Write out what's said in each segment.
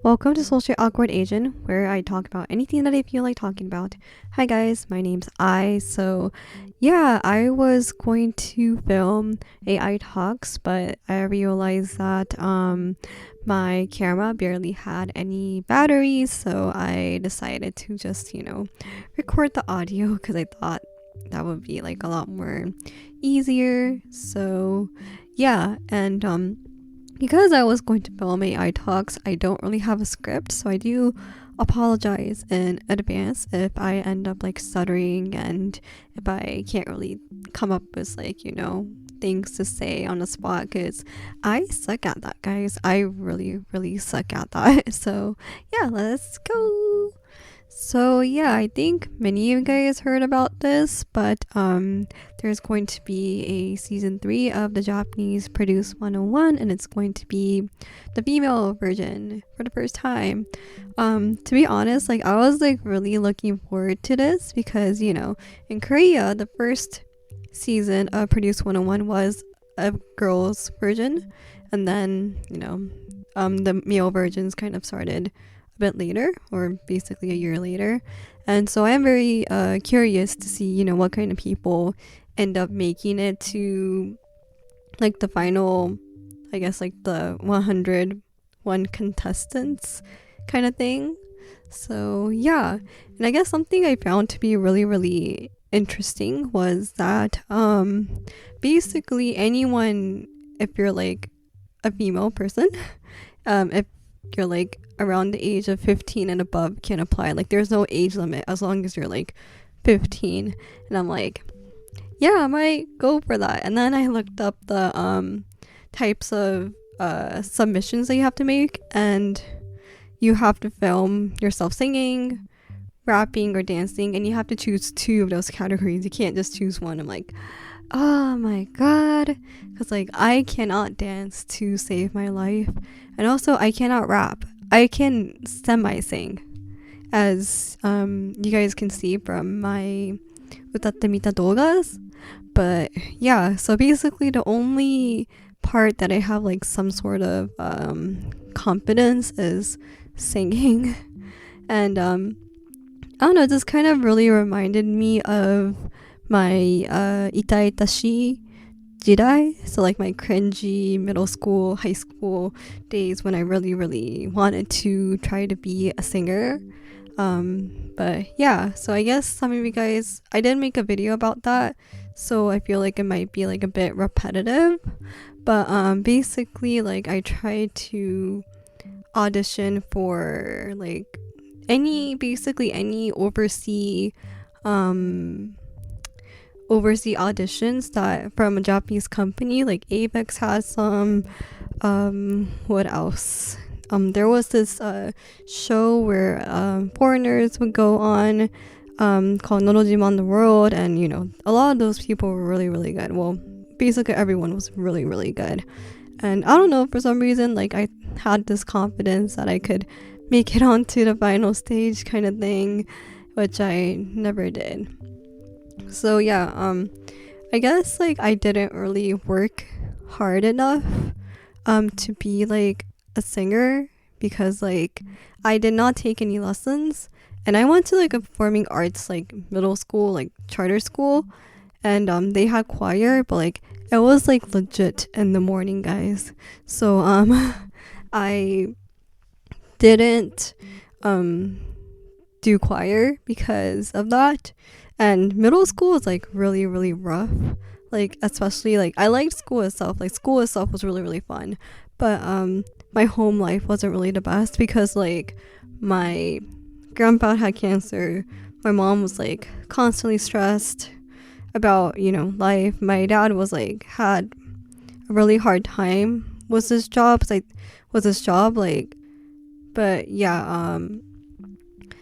Welcome to Social Awkward Asian, where I talk about anything that I feel like talking about. Hi guys, my name's I. I was going to film AI talks, but I realized that my camera barely had any batteries, so I decided to just, record the audio because I thought that would be like a lot more easier. Because I was going to film AI talks, I don't really have a script, so I do apologize in advance if I end up like stuttering and if I can't really come up with things to say on the spot, because I suck at that, guys. I really, really suck at that. So yeah, let's go. I think many of you guys heard about this, but there's going to be a season 3 of the Japanese Produce 101, and it's going to be the female version for the first time. To be honest, I was really looking forward to this because, in Korea, the first season of Produce 101 was a girls version, and then, the male versions kind of started a bit later, or basically a year later. And so I am very curious to see what kind of people end up making it to the final, I guess, the 101 contestants kind of thing. So yeah, and I guess something I found to be really, really interesting was that basically anyone, if you're a female person, if you're around the age of 15 and above, can apply. There's no age limit as long as you're 15. And I'm yeah, I might go for that. And then I looked up the types of submissions that you have to make, and you have to film yourself singing, rapping, or dancing, and you have to choose 2 of those categories. You can't just choose one. I'm oh my god, because I cannot dance to save my life, and also I cannot rap. I can semi-sing, as you guys can see from my utatte mita dogas. But yeah, so basically the only part that I have some sort of confidence is singing. And I don't know, this kind of really reminded me of my itaitashi jidai, so my cringy middle school, high school days when I really, really wanted to try to be a singer. But yeah, so I guess some of you guys, I did make a video about that, so I feel it might be a bit repetitive. But basically I tried to audition for any overseas auditions that from a Japanese company. Avex has some. What else? There was this show where foreigners would go on, called Norojima on the World, and a lot of those people were really, really good. Well, basically everyone was really, really good. And I don't know, for some reason I had this confidence that I could make it onto the final stage kind of thing, which I never did. So yeah, I guess I didn't really work hard enough to be a singer, because I did not take any lessons, and I went to a performing arts middle school, charter school, and they had choir, but it was legit in the morning, guys. So I didn't do choir because of that. And middle school is really, really rough. Especially I liked school itself. School itself was really, really fun. But my home life wasn't really the best, because my grandpa had cancer. My mom was constantly stressed about life. My dad was had a really hard time with his job. But yeah,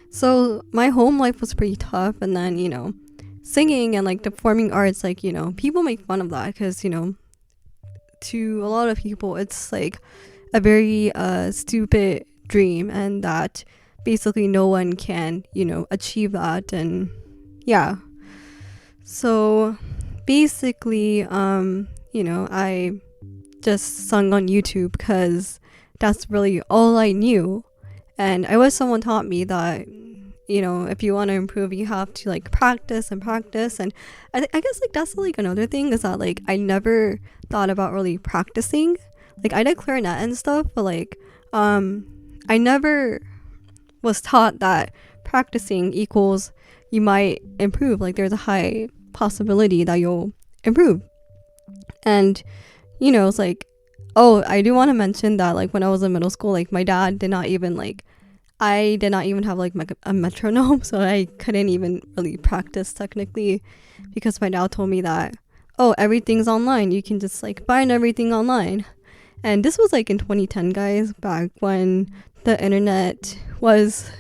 so my home life was pretty tough. And then singing and the performing arts, people make fun of that, because to a lot of people it's a very stupid dream, and that basically no one can achieve that. And yeah, so basically I just sung on YouTube because that's really all I knew. And I wish someone taught me that, you know, if you want to improve, you have to like practice and practice. And I guess like that's like another thing is that like I never thought about really practicing. Like I did clarinet and stuff, but like I never was taught that practicing equals you might improve. Like there's a high possibility that you'll improve. And you know, it's like, oh, I do want to mention that like when I was in middle school, like my dad did not even like, I did not even have like a metronome, so I couldn't even really practice technically, because my dad told me that, oh, everything's online, you can just like find everything online. And this was like in 2010, guys, back when the internet was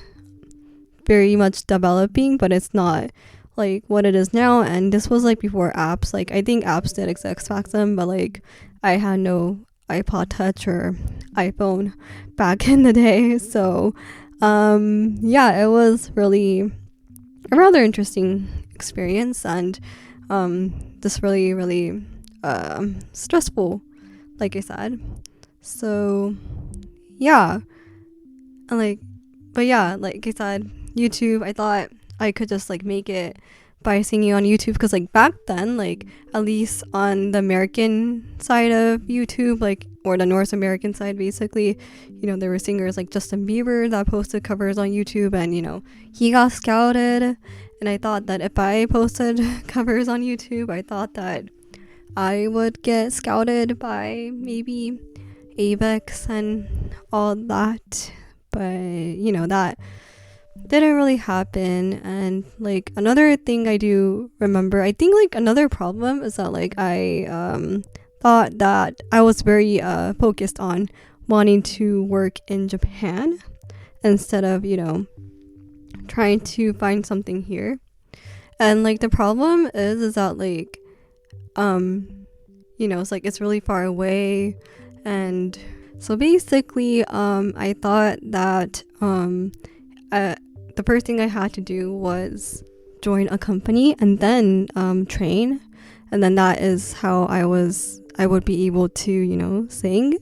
very much developing, but it's not like what it is now. And this was like before apps. Like I think apps did exist back then, but like I had no iPod Touch or iPhone back in the day. So yeah, it was really a rather interesting experience, and just really stressful, like I said. So yeah, and like, but yeah, like I said, YouTube, I thought I could just like make it by singing on YouTube, because like back then, like at least on the American side of YouTube, like, or the North American side basically, you know, there were singers like Justin Bieber that posted covers on YouTube, and you know, he got scouted. And I thought that if I posted covers on YouTube, I thought that I would get scouted by maybe Avex and all that, but you know, that didn't really happen. And like another thing I do remember, I think like another problem is that like I thought that I was very focused on wanting to work in Japan instead of, you know, trying to find something here. And like the problem is that like you know, it's like it's really far away. And so basically I thought that the first thing I had to do was join a company and then train, and then that is how I would be able to, you know, sing.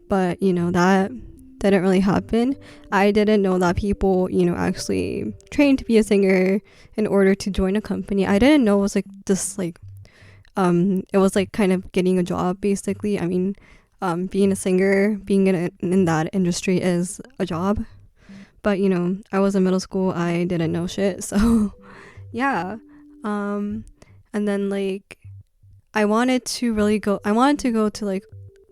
But you know, that didn't really happen. I didn't know that people, you know, actually train to be a singer in order to join a company. I didn't know it was like just like it was like kind of getting a job basically. I mean, being a singer, being in that industry is a job. But you know, I was in middle school, I didn't know shit, so yeah. And then like I wanted to go to like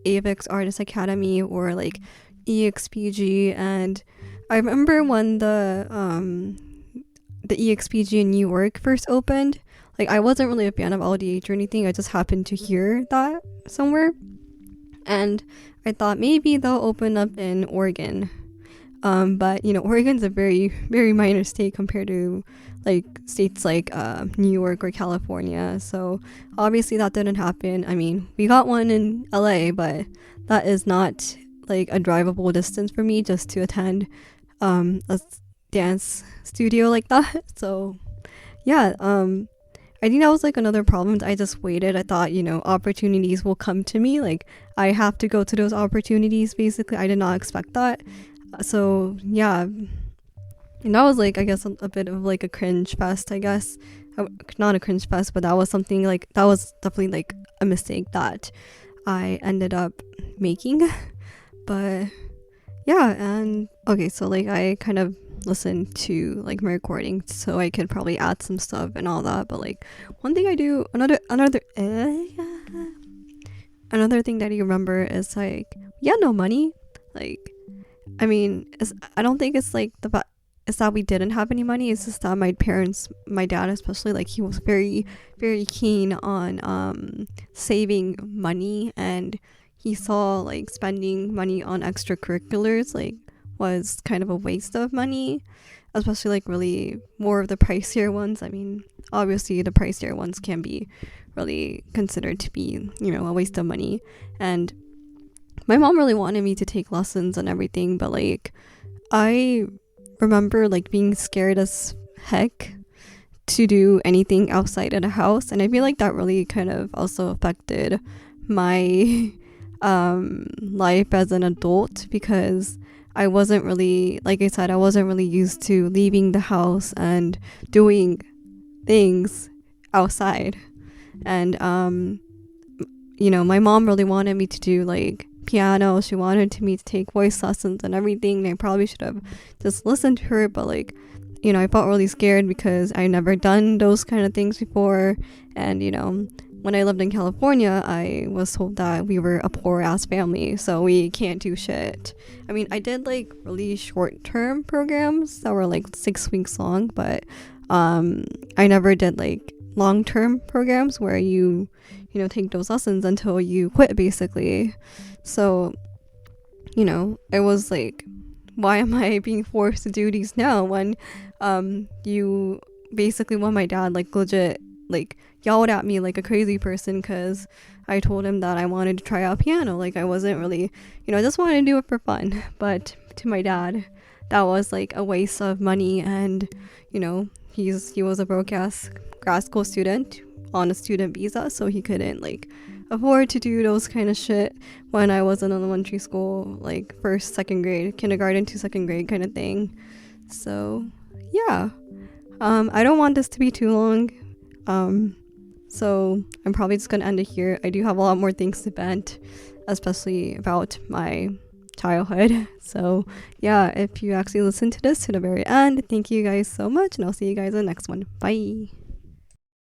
Avex Artist Academy or like EXPG. And I remember when the EXPG in New York first opened, like I wasn't really a fan of LDH or anything, I just happened to hear that somewhere, and I thought maybe they'll open up in Oregon. But you know, Oregon's a very minor state compared to like states like New York or California, so obviously that didn't happen. I mean, we got one in LA, but that is not like a drivable distance for me just to attend a dance studio like that. So yeah, I think that was like another problem. I just waited. I thought, you know, opportunities will come to me, like I have to go to those opportunities basically. I did not expect that. So yeah, and that was like, I guess, a bit of like a cringe fest, I guess. Not a cringe fest, but that was something like, that was definitely like a mistake that I ended up making. But yeah, and okay, so like I kind of listened to like my recording so I could probably add some stuff and all that. But like one thing I do, another thing that you remember is like, yeah, no money. Like, I mean, I don't think it's like it's that we didn't have any money. It's just that my parents, my dad especially, like he was very keen on saving money, and he saw like spending money on extracurriculars like was kind of a waste of money, especially like really more of the pricier ones. I mean, obviously the pricier ones can be really considered to be, you know, a waste of money. And my mom really wanted me to take lessons and everything, but like I remember like being scared as heck to do anything outside of the house, and I feel like that really kind of also affected my life as an adult, because I wasn't really, like I said, I wasn't really used to leaving the house and doing things outside. And my mom really wanted me to do like piano. She wanted me to take voice lessons and everything, and I probably should have just listened to her, but like, I felt really scared because I never done those kind of things before. And when I lived in California, I was told that we were a poor ass family, so we can't do shit. I mean, I did like really short term programs that were like 6 weeks long, but I never did like long term programs where you take those lessons until you quit, basically. So it was like, why am I being forced to do these now when when my dad like legit like yelled at me like a crazy person because I told him that I wanted to try out piano. Like, I wasn't really, I just wanted to do it for fun. But to my dad, that was like a waste of money. And he was a broke ass grad school student on a student visa, so he couldn't like afford to do those kind of shit when I was in elementary school, like first, second grade, kindergarten to second grade kind of thing. So yeah, I don't want this to be too long, so I'm probably just gonna end it here. I do have a lot more things to vent, especially about my childhood. So yeah, if you actually listen to this to the very end, thank you guys so much, and I'll see you guys in the next one. Bye.